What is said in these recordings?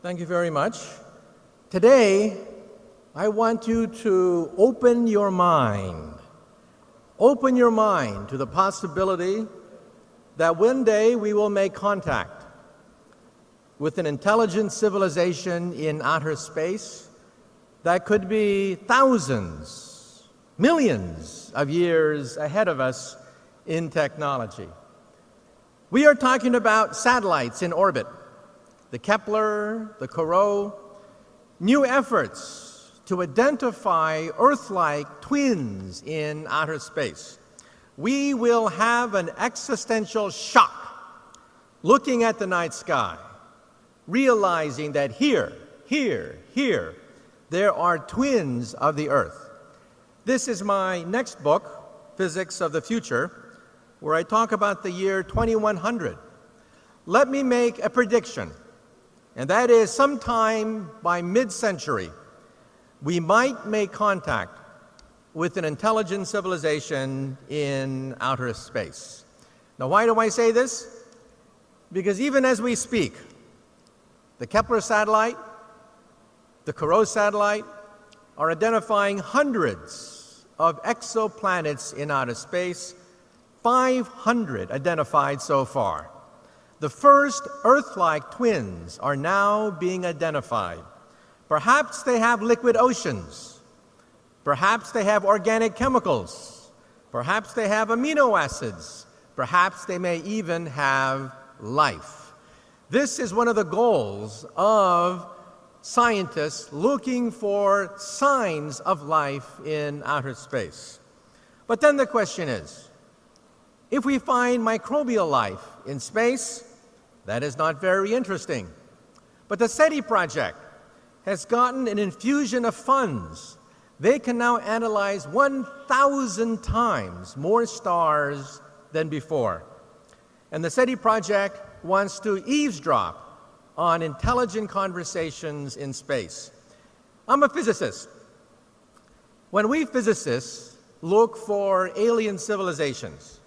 Thank you very much. Today, I want you to open your mind. Open your mind to the possibility that one day we will make contact with an intelligent civilization in outer space that could be thousands, millions of years ahead of us in technology. We are talking about satellites in orbit, the Kepler, the Corot, new efforts to identify Earth-like twins in outer space. We will have an existential shock looking at the night sky, realizing that here, there are twins of the Earth. This is my next book, Physics of the Future, where I talk about the year 2100. Let me make a prediction, and that is sometime by mid-century, we might make contact with an intelligent civilization in outer space. Now, why do I say this? Because even as we speak, the Kepler satellite, the Corot satellite are identifying hundreds of exoplanets in outer space, 500 identified so far. The first Earth-like twins are now being identified. Perhaps they have liquid oceans. Perhaps they have organic chemicals. Perhaps they have amino acids. Perhaps they may even have life. This is one of the goals of scientists looking for signs of life in outer space. But then the question is, if we find microbial life in space, that is not very interesting. But the SETI project has gotten an infusion of funds. They can now analyze 1,000 times more stars than before. And the SETI project wants to eavesdrop on intelligent conversations in space. I'm a physicist. When we physicists look for alien civilizations,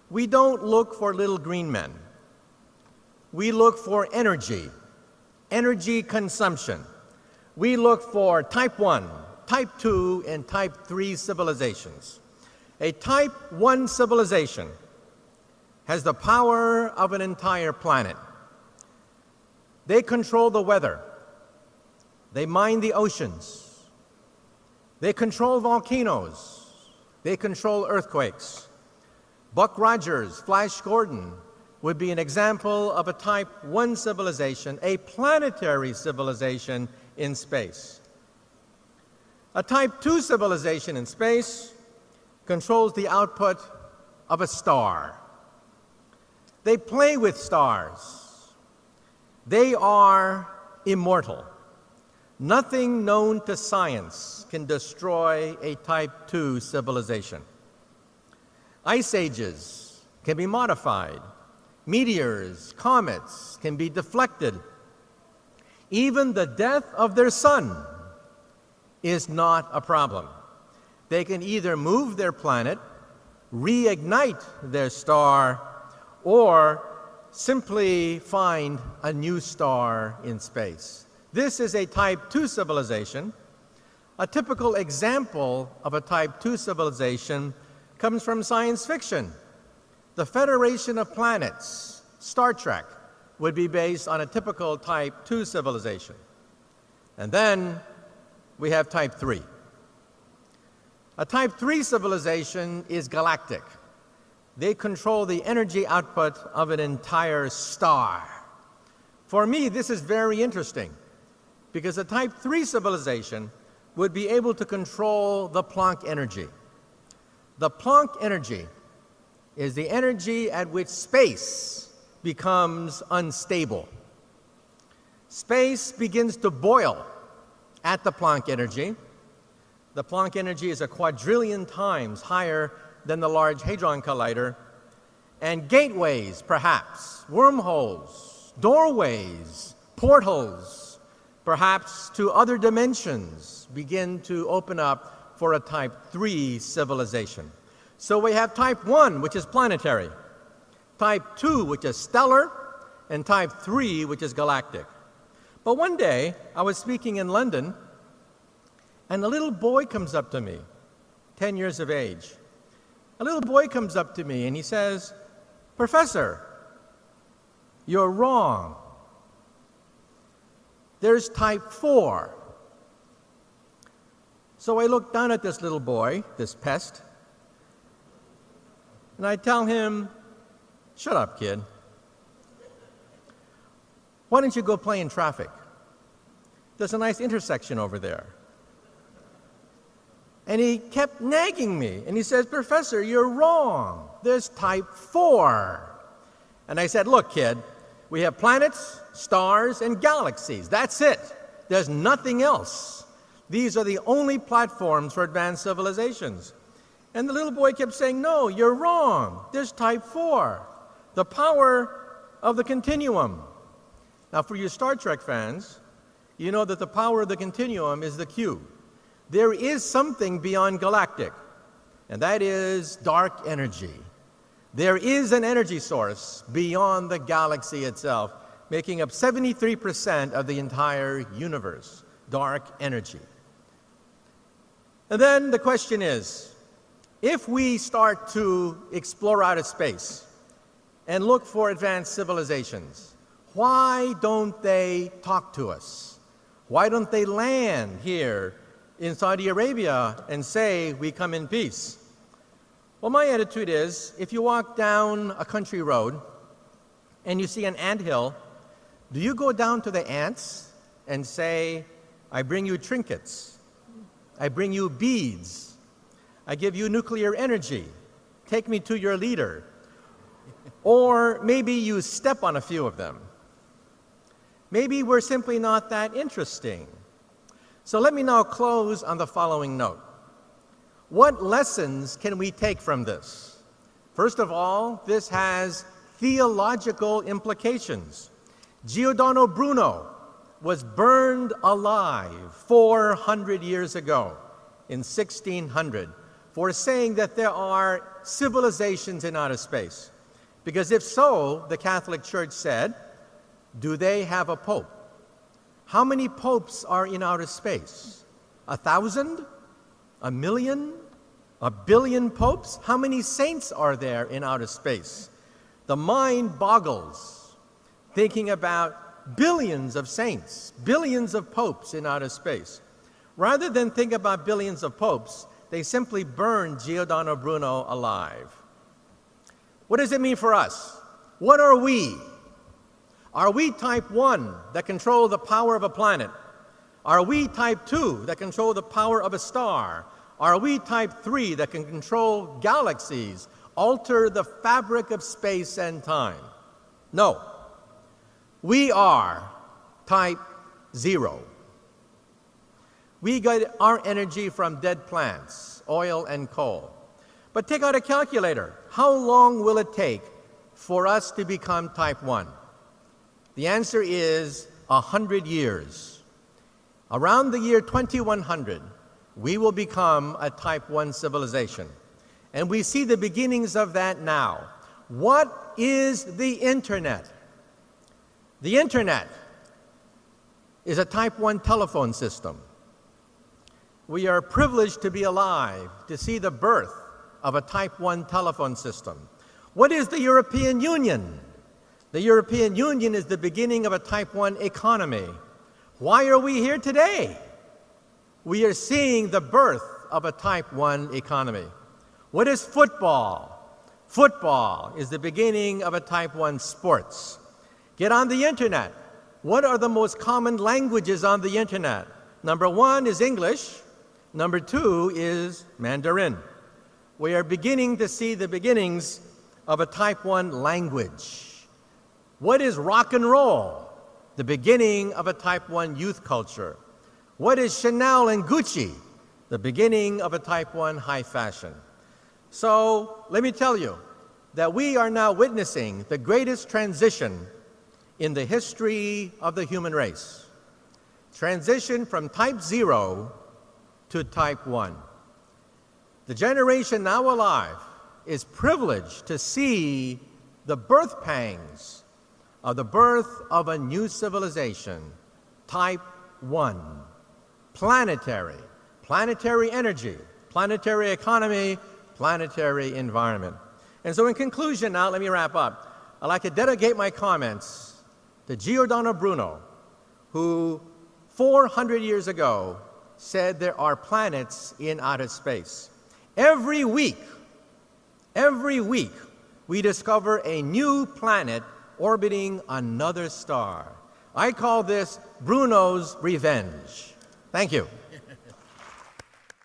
we don't look for little green men. We look for energy consumption. We look for type 1, type 2, and type 3 civilizations. A type 1 civilization has the power of an entire planet. They control the weather. They mine the oceans. They control volcanoes. They control earthquakes. Buck Rogers, Flash Gordon would be an example of a type 1 civilization, a planetary civilization in space. A type 2 civilization in space controls the output of a star. They play with stars. They are immortal. Nothing known to science can destroy a type 2 civilization. Ice ages can be modified. Meteors, comets can be deflected. Even the death of their sun is not a problem. They can either move their planet, reignite their star, or simply find a new star in space. This is a type 2 civilization. A typical example of a type 2 civilization comes from science fiction. The Federation of Planets, Star Trek, would be based on a typical type 2 civilization. And then we have type 3. A type 3 civilization is galactic. They control the energy output of an entire star. For me, this is very interesting because a type 3 civilization would be able to control the Planck energy. The Planck energy is the energy at which space becomes unstable. Space begins to boil at the Planck energy. The Planck energy is a quadrillion times higher than the Large Hadron Collider, and gateways, perhaps, wormholes, doorways, portals, perhaps to other dimensions, begin to open up for a type 3 civilization. So we have type 1, which is planetary, type 2, which is stellar, and type 3, which is galactic. But one day, I was speaking in London, and a little boy comes up to me, 10 years of age. A little boy comes up to me and he says, "Professor, you're wrong. There's type 4. So I look down at this little boy, this pest, and I tell him, "Shut up, kid. Why don't you go play in traffic? There's a nice intersection over there." And he kept nagging me, and he says, "Professor, you're wrong. There's type 4. And I said, "Look, kid, we have planets, stars, and galaxies. That's it. There's nothing else. These are the only platforms for advanced civilizations." And the little boy kept saying, "No, you're wrong. There's type 4, the power of the continuum." Now, for you Star Trek fans, you know that the power of the continuum is the Q. There is something beyond galactic, and that is dark energy. There is an energy source beyond the galaxy itself, making up 73% of the entire universe, dark energy. And then the question is, if we start to explore outer space and look for advanced civilizations, why don't they talk to us? Why don't they land here in Saudi Arabia and say, "We come in peace"? Well, my attitude is, if you walk down a country road and you see an anthill, do you go down to the ants and say, "I bring you trinkets, I bring you beads, I give you nuclear energy, take me to your leader"? Or maybe you step on a few of them. Maybe we're simply not that interesting. So let me now close on the following note. What lessons can we take from this? First of all, this has theological implications. Giordano Bruno was burned alive 400 years ago in 1600 for saying that there are civilizations in outer space. Because if so, the Catholic Church said, do they have a pope? How many popes are in outer space? 1,000? 1,000,000? 1,000,000,000 popes? How many saints are there in outer space? The mind boggles thinking about billions of saints, billions of popes in outer space. Rather than think about billions of popes, they simply burned Giordano Bruno alive. What does it mean for us? What are we? Are we type 1 that control the power of a planet? Are we type 2 that control the power of a star? Are we type 3 that can control galaxies, alter the fabric of space and time? No. We are type 0. We get our energy from dead plants, oil and coal. But take out a calculator. How long will it take for us to become type 1? The answer is 100 years. Around the year 2100, we will become a type 1 civilization. And we see the beginnings of that now. What is the internet? The internet is a type 1 telephone system. We are privileged to be alive to see the birth of a type 1 telephone system. What is the European Union? The European Union is the beginning of a type 1 economy. Why are we here today? We are seeing the birth of a type 1 economy. What is football? Football is the beginning of a type 1 sports. Get on the internet. What are the most common languages on the internet? Number 1 is English. Number 2 is Mandarin. We are beginning to see the beginnings of a type 1 language. What is rock and roll? The beginning of a type 1 youth culture. What is Chanel and Gucci? The beginning of a type 1 high fashion. So let me tell you that we are now witnessing the greatest transition in the history of the human race. Transition from type 0 to type 1. The generation now alive is privileged to see the birth pangs of the birth of a new civilization, Type 1, planetary, planetary energy, planetary economy, planetary environment. And so in conclusion now, let me wrap up. I'd like to dedicate my comments to Giordano Bruno, who 400 years ago said there are planets in outer space. Every week, we discover a new planet orbiting another star. I call this Bruno's revenge. Thank you.